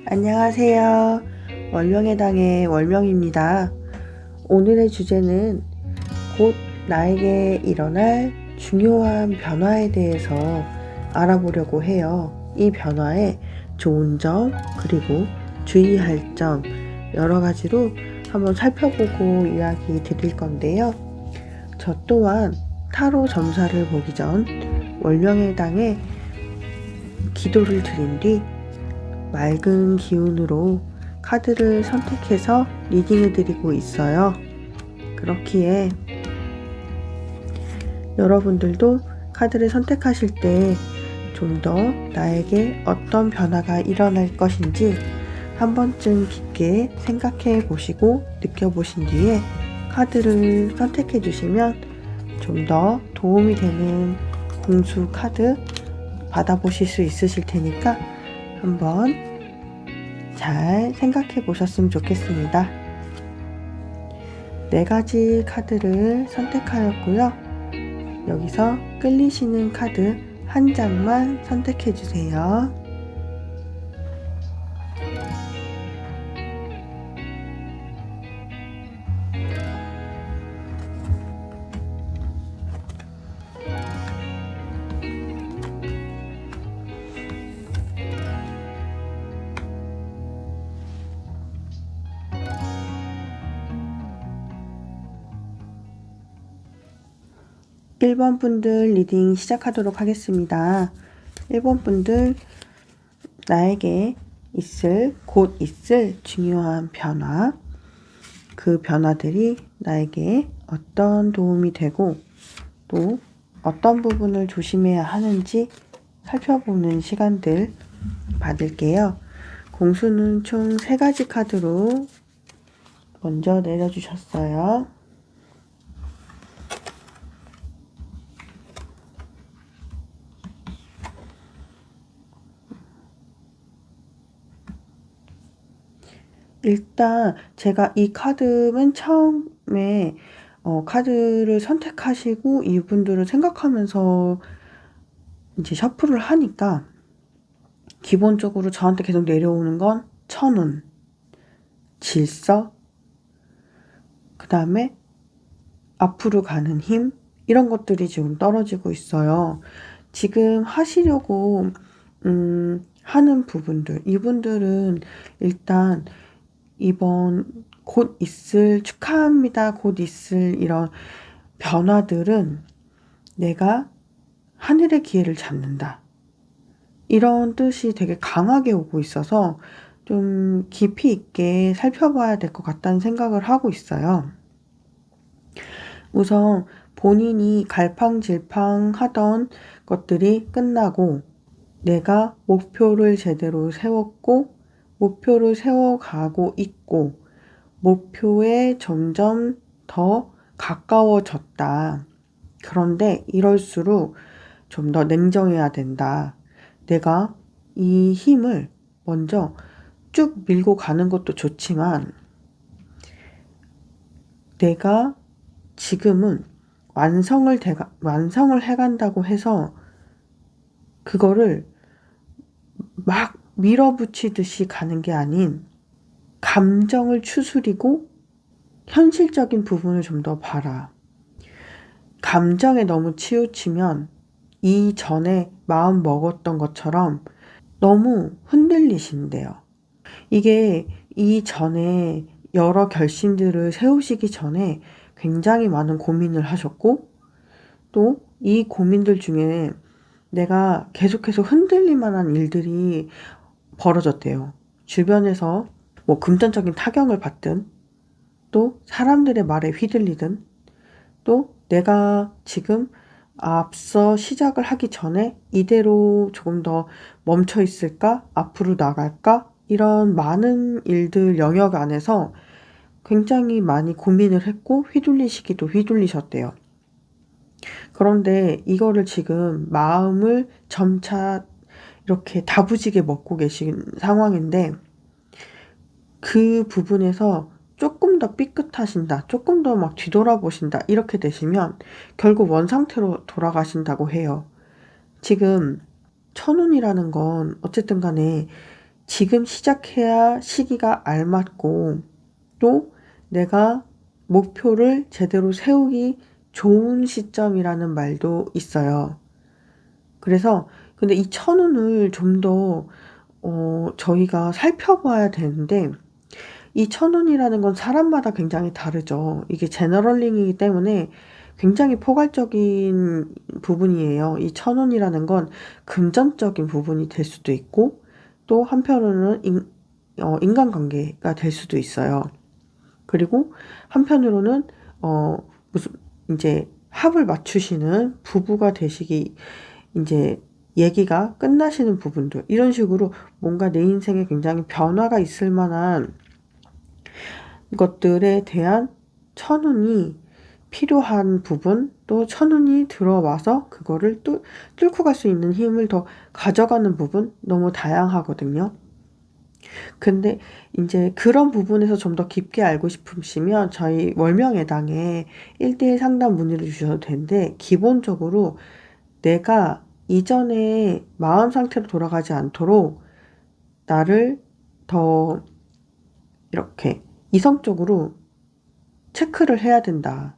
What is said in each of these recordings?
안녕하세요. 월명의당의 월명입니다. 오늘의 주제는 곧 나에게 일어날 중요한 변화에 대해서 알아보려고 해요. 이 변화의 좋은 점, 그리고 주의할 점, 여러 가지로 한번 살펴보고 이야기 드릴 건데요. 저 또한 타로 점사를 보기 전 월명의당에 기도를 드린 뒤 맑은 기운으로 카드를 선택해서 리딩해드리고 있어요. 그렇기에 여러분들도 카드를 선택하실 때 좀 더 나에게 어떤 변화가 일어날 것인지 한 번쯤 깊게 생각해 보시고 느껴보신 뒤에 카드를 선택해 주시면 좀 더 도움이 되는 공수 카드 받아보실 수 있으실 테니까 한번 잘 생각해 보셨으면 좋겠습니다. 4가지 카드를 선택하였고요. 여기서 끌리시는 카드 한 장만 선택해 주세요. (1번) 분들 리딩 시작하도록 하겠습니다. 1번 분들, 나에게 곧 있을 중요한 변화, 그 변화들이 나에게 어떤 도움이 되고 또 어떤 부분을 조심해야 하는지 살펴보는 시간들 받을게요. 공수는 총 3가지 카드로 먼저 내려주셨어요. 일단 제가 이 카드 맨 처음에 카드를 선택하시고 이분들을 생각하면서 이제 셔플을 하니까 기본적으로 저한테 계속 내려오는 건 천운, 질서, 그 다음에 앞으로 가는 힘, 이런 것들이 지금 떨어지고 있어요. 지금 하시려고 하는 부분들, 이분들은 일단 이번 곧 있을, 축하합니다, 곧 있을 이런 변화들은 내가 하늘의 기회를 잡는다, 이런 뜻이 되게 강하게 오고 있어서 좀 깊이 있게 살펴봐야 될 것 같다는 생각을 하고 있어요. 우선 본인이 갈팡질팡 하던 것들이 끝나고 내가 목표를 제대로 세웠고 목표를 세워가고 있고 목표에 점점 더 가까워졌다. 그런데 이럴수록 좀 더 냉정해야 된다. 내가 이 힘을 먼저 쭉 밀고 가는 것도 좋지만 내가 지금은 완성을 해간다고 해서 그거를 막 밀어붙이듯이 가는 게 아닌 감정을 추스리고 현실적인 부분을 좀 더 봐라. 감정에 너무 치우치면 이전에 마음 먹었던 것처럼 너무 흔들리신대요. 이게 이전에 여러 결심들을 세우시기 전에 굉장히 많은 고민을 하셨고 또 이 고민들 중에 내가 계속해서 흔들릴 만한 일들이 벌어졌대요. 주변에서 뭐 금전적인 타격을 받든 또 사람들의 말에 휘둘리든 또 내가 지금 앞서 시작을 하기 전에 이대로 조금 더 멈춰 있을까? 앞으로 나갈까? 이런 많은 일들 영역 안에서 굉장히 많이 고민을 했고 휘둘리시기도 휘둘리셨대요. 그런데 이거를 지금 마음을 점차 이렇게 다부지게 먹고 계신 상황인데 그 부분에서 조금 더 삐끗하신다, 조금 더 막 뒤돌아보신다, 이렇게 되시면 결국 원상태로 돌아가신다고 해요. 지금 천운이라는 건 어쨌든 간에 지금 시작해야 시기가 알맞고 또 내가 목표를 제대로 세우기 좋은 시점이라는 말도 있어요. 그래서 근데 이 천운을 좀 더 저희가 살펴봐야 되는데 이 천운이라는 건 사람마다 굉장히 다르죠. 이게 제너럴링이기 때문에 굉장히 포괄적인 부분이에요. 이 천운이라는 건 금전적인 부분이 될 수도 있고 또 한편으로는 인간관계가 될 수도 있어요. 그리고 한편으로는 무슨 이제 합을 맞추시는 부부가 되시기 이제 얘기가 끝나시는 부분들 이런 식으로 뭔가 내 인생에 굉장히 변화가 있을 만한 것들에 대한 천운이 필요한 부분 또 천운이 들어와서 그거를 또 뚫고 갈 수 있는 힘을 더 가져가는 부분 너무 다양하거든요. 근데 이제 그런 부분에서 좀 더 깊게 알고 싶으시면 저희 월명예당에 1대1 상담 문의를 주셔도 되는데 기본적으로 내가 이전에 마음 상태로 돌아가지 않도록 나를 더 이렇게 이성적으로 체크를 해야 된다.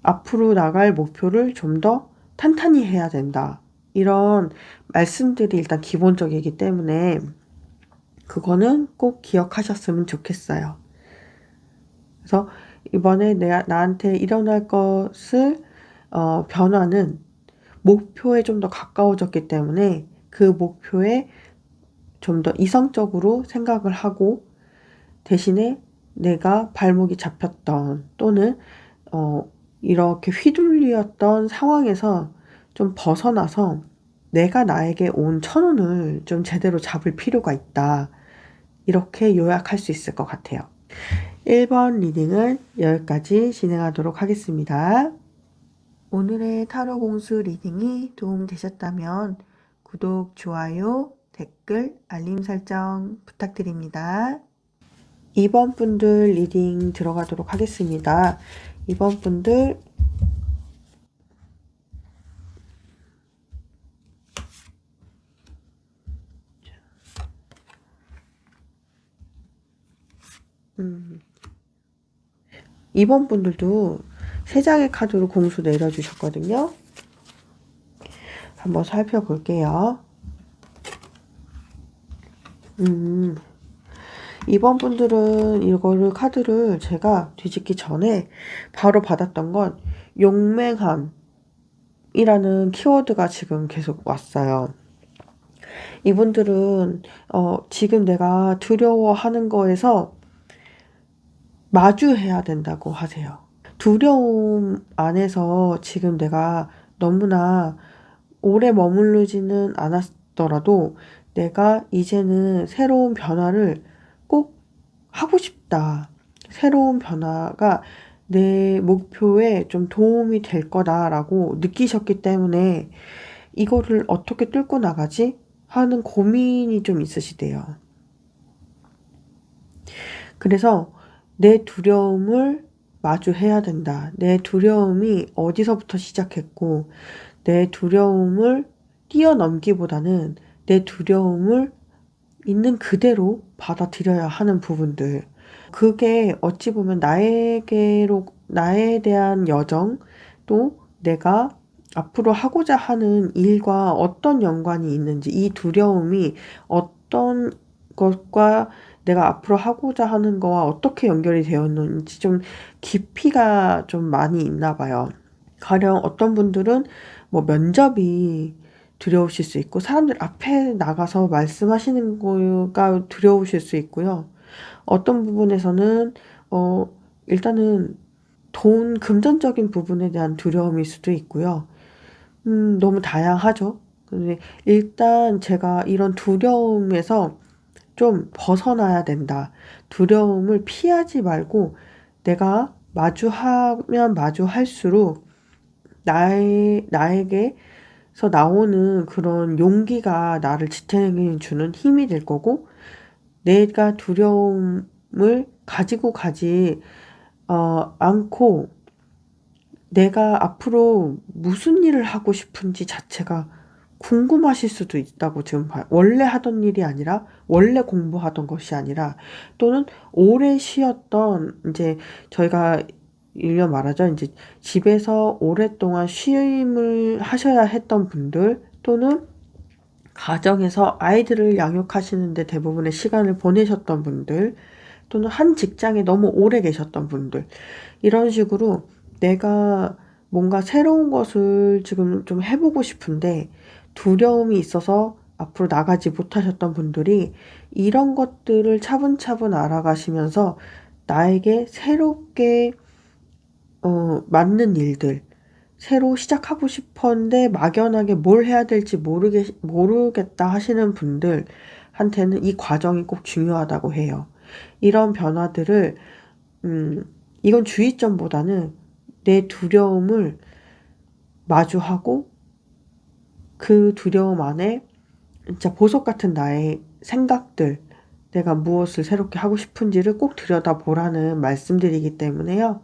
앞으로 나갈 목표를 좀 더 탄탄히 해야 된다. 이런 말씀들이 일단 기본적이기 때문에 그거는 꼭 기억하셨으면 좋겠어요. 그래서 이번에 나한테 일어날 것을 변화는 목표에 좀 더 가까워졌기 때문에 그 목표에 좀 더 이성적으로 생각을 하고 대신에 내가 발목이 잡혔던 또는 이렇게 휘둘렸던 상황에서 좀 벗어나서 내가 나에게 온 천운을 좀 제대로 잡을 필요가 있다. 이렇게 요약할 수 있을 것 같아요. 1번 리딩은 여기까지 진행하도록 하겠습니다. 오늘의 타로 공수 리딩이 도움되셨다면 구독, 좋아요, 댓글, 알림 설정 부탁드립니다. 2번 분들 리딩 들어가도록 하겠습니다. 2번 분들 이번 분들도 3장의 카드로 공수 내려주셨거든요. 한번 살펴볼게요. 이번 분들은 이거를 카드를 제가 뒤집기 전에 바로 받았던 건 용맹함이라는 키워드가 지금 계속 왔어요. 이분들은 지금 내가 두려워하는 거에서 마주해야 된다고 하세요. 두려움 안에서 지금 내가 너무나 오래 머무르지는 않았더라도 내가 이제는 새로운 변화를 꼭 하고 싶다. 새로운 변화가 내 목표에 좀 도움이 될 거다라고 느끼셨기 때문에 이거를 어떻게 뚫고 나가지? 하는 고민이 좀 있으시대요. 그래서 내 두려움을 마주해야 된다. 내 두려움이 어디서부터 시작했고 내 두려움을 뛰어넘기보다는 내 두려움을 있는 그대로 받아들여야 하는 부분들. 그게 어찌 보면 나에 대한 여정 또 내가 앞으로 하고자 하는 일과 어떤 연관이 있는지 이 두려움이 어떤 것과 내가 앞으로 하고자 하는 거와 어떻게 연결이 되어 있는지 좀 깊이가 좀 많이 있나 봐요. 가령 어떤 분들은 뭐 면접이 두려우실 수 있고 사람들 앞에 나가서 말씀하시는 거가 두려우실 수 있고요. 어떤 부분에서는 일단은 금전적인 부분에 대한 두려움일 수도 있고요. 너무 다양하죠. 근데 일단 제가 이런 두려움에서 좀 벗어나야 된다. 두려움을 피하지 말고 내가 마주하면 마주할수록 나에게서 나오는 그런 용기가 나를 지탱해주는 힘이 될 거고 내가 두려움을 가지고 가지 않고 내가 앞으로 무슨 일을 하고 싶은지 자체가 궁금하실 수도 있다고 지금 봐요. 원래 하던 일이 아니라, 원래 공부하던 것이 아니라, 또는 오래 쉬었던, 이제 저희가 일명 말하죠. 이제 집에서 오랫동안 쉼을 하셔야 했던 분들, 또는 가정에서 아이들을 양육하시는데 대부분의 시간을 보내셨던 분들, 또는 한 직장에 너무 오래 계셨던 분들, 이런 식으로 내가 뭔가 새로운 것을 지금 좀 해보고 싶은데 두려움이 있어서 앞으로 나가지 못하셨던 분들이 이런 것들을 차분차분 알아가시면서 나에게 새롭게 맞는 일들, 새로 시작하고 싶었는데 막연하게 뭘 해야 될지 모르겠다 하시는 분들한테는 이 과정이 꼭 중요하다고 해요. 이런 변화들을, 이건 주의점보다는 내 두려움을 마주하고 그 두려움 안에 진짜 보석 같은 나의 생각들, 내가 무엇을 새롭게 하고 싶은지를 꼭 들여다보라는 말씀드리기 때문에요.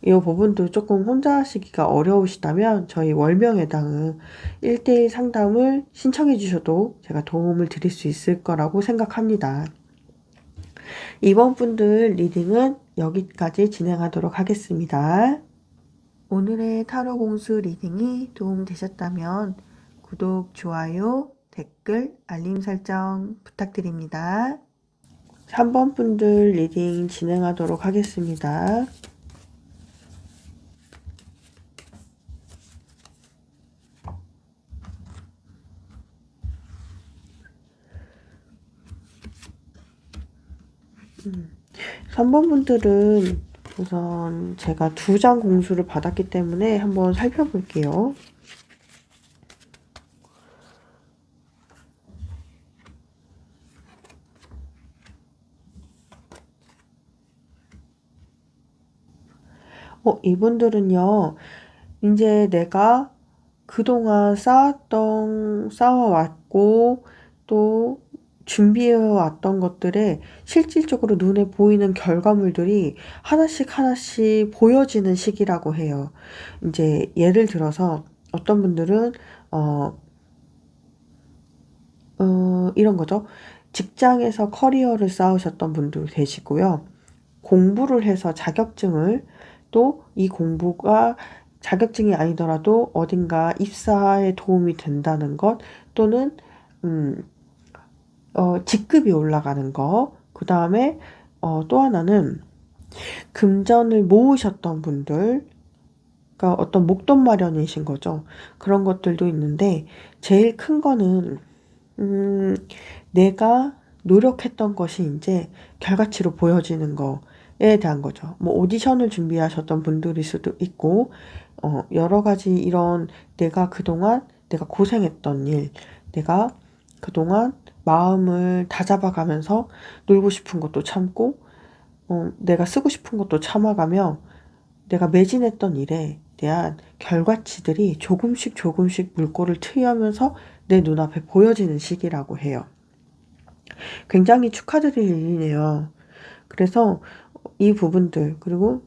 이 부분도 조금 혼자 하시기가 어려우시다면 저희 월명회당은 1대1 상담을 신청해 주셔도 제가 도움을 드릴 수 있을 거라고 생각합니다. 이번 분들 리딩은 여기까지 진행하도록 하겠습니다. 오늘의 타로 공수 리딩이 도움되셨다면 구독, 좋아요, 댓글, 알림 설정 부탁드립니다. 3번 분들 리딩 진행하도록 하겠습니다. 음. 3번 분들은 우선 제가 2장 공수를 받았기 때문에 한번 살펴볼게요. 이분들은요, 이제 내가 그동안 쌓아왔고, 또 준비해왔던 것들에 실질적으로 눈에 보이는 결과물들이 하나씩 하나씩 보여지는 시기라고 해요. 이제 예를 들어서 어떤 분들은, 이런 거죠. 직장에서 커리어를 쌓으셨던 분도 계시고요. 공부를 해서 자격증을, 또 이 공부가 자격증이 아니더라도 어딘가 입사에 도움이 된다는 것, 또는 직급이 올라가는 거, 그 다음에 또 하나는 금전을 모으셨던 분들, 그러니까 어떤 목돈 마련이신 거죠. 그런 것들도 있는데 제일 큰 거는 내가 노력했던 것이 이제 결과치로 보여지는 거에 대한 거죠. 뭐 오디션을 준비하셨던 분들일 수도 있고, 여러 가지 이런 내가 그동안 내가 고생했던 일, 내가 그동안 마음을 다잡아가면서 놀고 싶은 것도 참고, 내가 쓰고 싶은 것도 참아가며 내가 매진했던 일에 대한 결과치들이 조금씩 조금씩 물꼬를 트이면서 내 눈앞에 보여지는 시기라고 해요. 굉장히 축하드릴 일이네요. 그래서 이 부분들, 그리고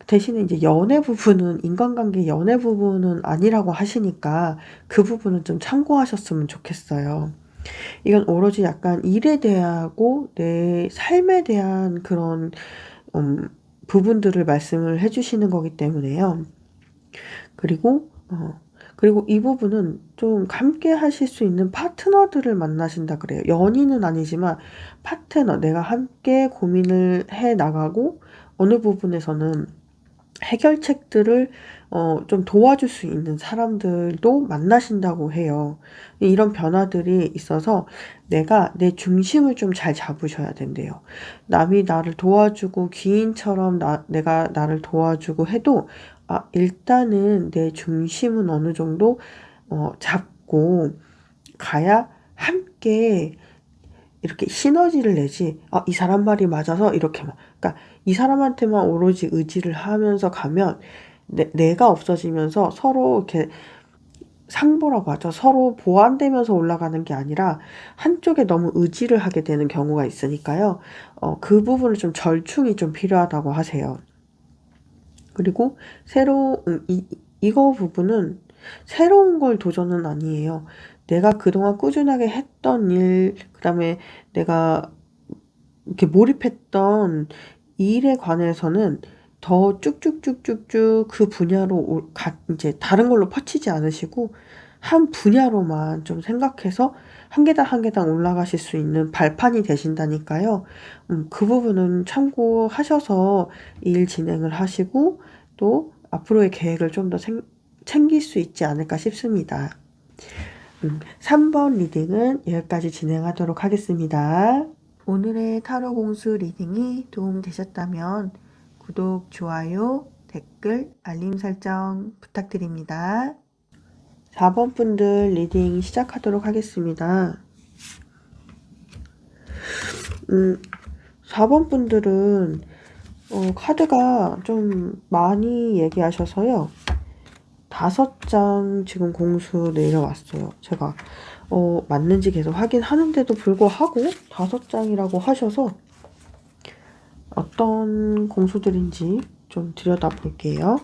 대신에 이제 연애 부분은, 인간관계 연애 부분은 아니라고 하시니까 그 부분은 좀 참고하셨으면 좋겠어요. 이건 오로지 약간 일에 대하고 내 삶에 대한 그런 부분들을 말씀을 해주시는 거기 때문에요. 그리고 이 부분은 좀 함께 하실 수 있는 파트너들을 만나신다 그래요. 연인은 아니지만 파트너, 내가 함께 고민을 해 나가고 어느 부분에서는 해결책들을 좀 도와줄 수 있는 사람들도 만나신다고 해요. 이런 변화들이 있어서 내가 내 중심을 좀 잘 잡으셔야 된대요. 남이 나를 도와주고 귀인처럼 내가 나를 도와주고 해도 일단은 내 중심은 어느 정도 잡고 가야 함께 이렇게 시너지를 내지, 이 사람 말이 맞아서 이렇게만, 그러니까 이 사람한테만 오로지 의지를 하면서 가면 내가 없어지면서 서로 이렇게 상보라고 하죠. 서로 보완되면서 올라가는 게 아니라 한쪽에 너무 의지를 하게 되는 경우가 있으니까요. 그 부분을 좀 절충이 좀 필요하다고 하세요. 그리고 이거 부분은 새로운 걸 도전은 아니에요. 내가 그동안 꾸준하게 했던 일, 그다음에 내가 이렇게 몰입했던 일에 관해서는 더 쭉쭉쭉쭉쭉 그 분야로 이제 다른 걸로 퍼치지 않으시고 한 분야로만 좀 생각해서 한 계단 한 계단 올라가실 수 있는 발판이 되신다니까요. 그 부분은 참고하셔서 일 진행을 하시고 또 앞으로의 계획을 좀 더 챙길 수 있지 않을까 싶습니다. 3번 리딩은 여기까지 진행하도록 하겠습니다. 오늘의 타로 공수 리딩이 도움되셨다면 구독, 좋아요, 댓글, 알림 설정 부탁드립니다. 4번 분들 리딩 시작하도록 하겠습니다. 4번 분들은 카드가 좀 많이 얘기하셔서요. 5장 지금 공수 내려왔어요. 제가 맞는지 계속 확인하는데도 불구하고 5장이라고 하셔서 어떤 공수들인지 좀 들여다볼게요.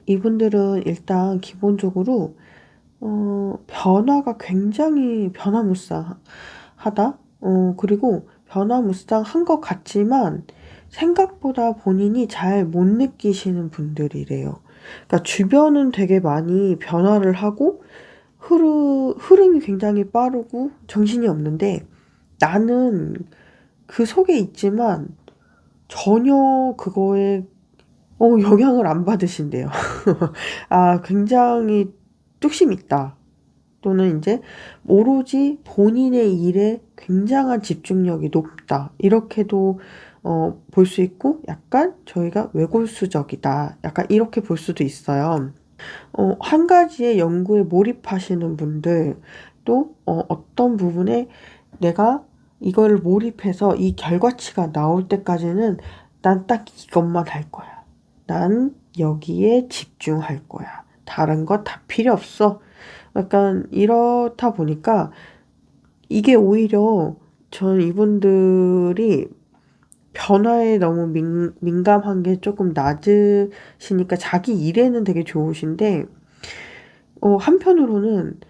이분들은 일단 기본적으로 변화가 굉장히 변화무쌍하다. 그리고 변화무쌍한 것 같지만 생각보다 본인이 잘 못 느끼시는 분들이래요. 그러니까 주변은 되게 많이 변화를 하고 흐름이 굉장히 빠르고 정신이 없는데 나는 그 속에 있지만 전혀 그거에 영향을 안 받으신대요. 아, 굉장히 뚝심 있다. 또는 이제 오로지 본인의 일에 굉장한 집중력이 높다. 이렇게도 볼 수 있고 약간 저희가 외골수적이다. 약간 이렇게 볼 수도 있어요. 한 가지의 연구에 몰입하시는 분들 또 어떤 부분에 내가 이걸 몰입해서 이 결과치가 나올 때까지는 난 딱 이것만 할 거야. 난 여기에 집중할 거야. 다른 거 다 필요 없어. 약간 이렇다 보니까 이게 오히려 전 이분들이 변화에 너무 민감한 게 조금 낮으시니까 자기 일에는 되게 좋으신데 한편으로는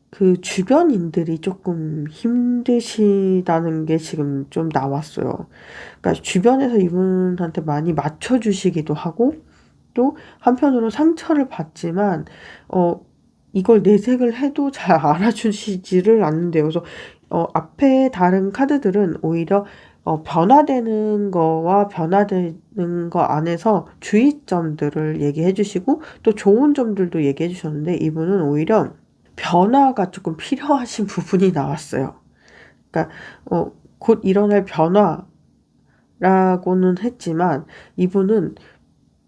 그 주변인들이 조금 힘드시다는 게 지금 좀 나왔어요. 그러니까 주변에서 이분한테 많이 맞춰주시기도 하고 또 한편으로 상처를 받지만 이걸 내색을 해도 잘 알아주시지를 않는데요. 그래서 앞에 다른 카드들은 오히려 변화되는 거와 변화되는 거 안에서 주의점들을 얘기해 주시고 또 좋은 점들도 얘기해 주셨는데 이분은 오히려 변화가 조금 필요하신 부분이 나왔어요. 그러니까 곧 일어날 변화라고는 했지만 이분은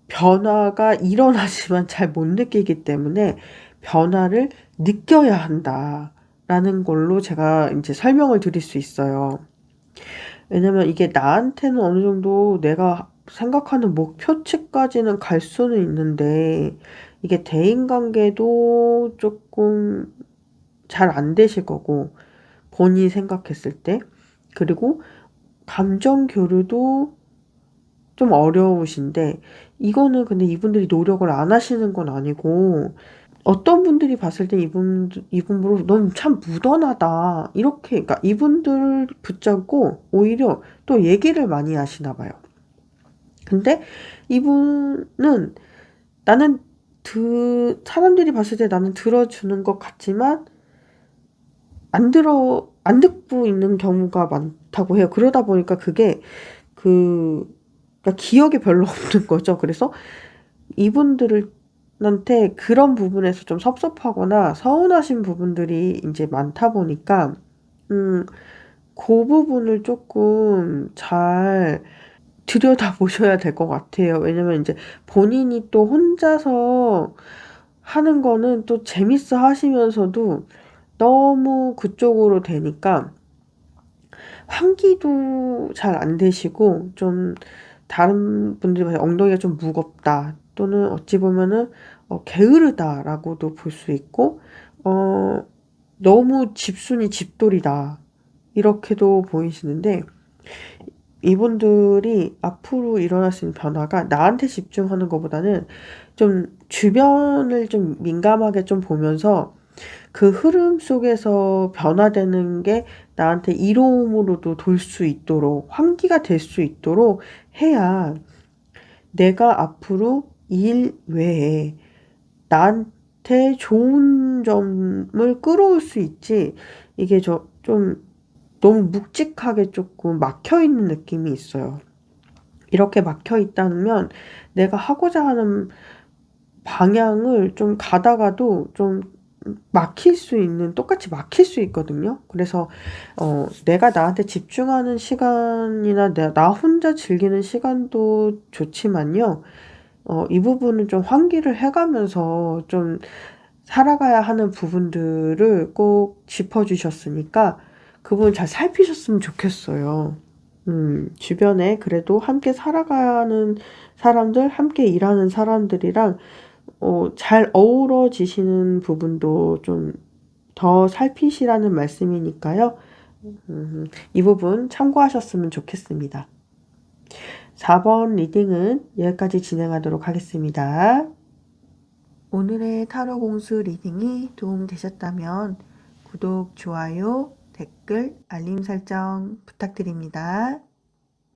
변화가 일어나지만 잘 못 느끼기 때문에 변화를 느껴야 한다라는 걸로 제가 이제 설명을 드릴 수 있어요. 왜냐면 이게 나한테는 어느 정도 내가 생각하는 목표치까지는 갈 수는 있는데 이게 대인관계도 조금 잘 안 되실 거고 본인이 생각했을 때 그리고 감정 교류도 좀 어려우신데 이거는 근데 이분들이 노력을 안 하시는 건 아니고 어떤 분들이 봤을 때 이분으로 넌 참 무던하다 이렇게 그러니까 이분들 붙잡고 오히려 또 얘기를 많이 하시나 봐요. 근데 이분은 나는 사람들이 봤을 때 나는 들어주는 것 같지만 안 듣고 있는 경우가 많다고 해요. 그러다 보니까 그게 그러니까 기억이 별로 없는 거죠. 그래서 이분들한테 그런 부분에서 좀 섭섭하거나 서운하신 부분들이 이제 많다 보니까 그 부분을 조금 잘 들여다보셔야 될 것 같아요. 왜냐면 이제 본인이 또 혼자서 하는 거는 또 재밌어 하시면서도 너무 그쪽으로 되니까 환기도 잘 안 되시고 좀 다른 분들이 봐서 엉덩이가 좀 무겁다. 또는 어찌 보면은 게으르다라고도 볼 수 있고, 너무 집순이 집돌이다. 이렇게도 보이시는데, 이분들이 앞으로 일어날 수 있는 변화가 나한테 집중하는 것보다는 좀 주변을 좀 민감하게 좀 보면서 그 흐름 속에서 변화되는 게 나한테 이로움으로도 돌 수 있도록, 환기가 될 수 있도록 해야 내가 앞으로 일 외에 나한테 좋은 점을 끌어올 수 있지. 이게 좀 너무 묵직하게 조금 막혀 있는 느낌이 있어요. 이렇게 막혀 있다면 내가 하고자 하는 방향을 좀 가다가도 좀 똑같이 막힐 수 있거든요. 그래서, 내가 나한테 집중하는 시간이나 나 혼자 즐기는 시간도 좋지만요. 이 부분은 좀 환기를 해가면서 좀 살아가야 하는 부분들을 꼭 짚어주셨으니까 그 부분 잘 살피셨으면 좋겠어요. 주변에 그래도 함께 살아가는 사람들, 함께 일하는 사람들이랑 잘 어우러지시는 부분도 좀 더 살피시라는 말씀이니까요. 이 부분 참고하셨으면 좋겠습니다. 4번 리딩은 여기까지 진행하도록 하겠습니다. 오늘의 타로 공수 리딩이 도움되셨다면 구독, 좋아요, 댓글, 알림 설정 부탁드립니다.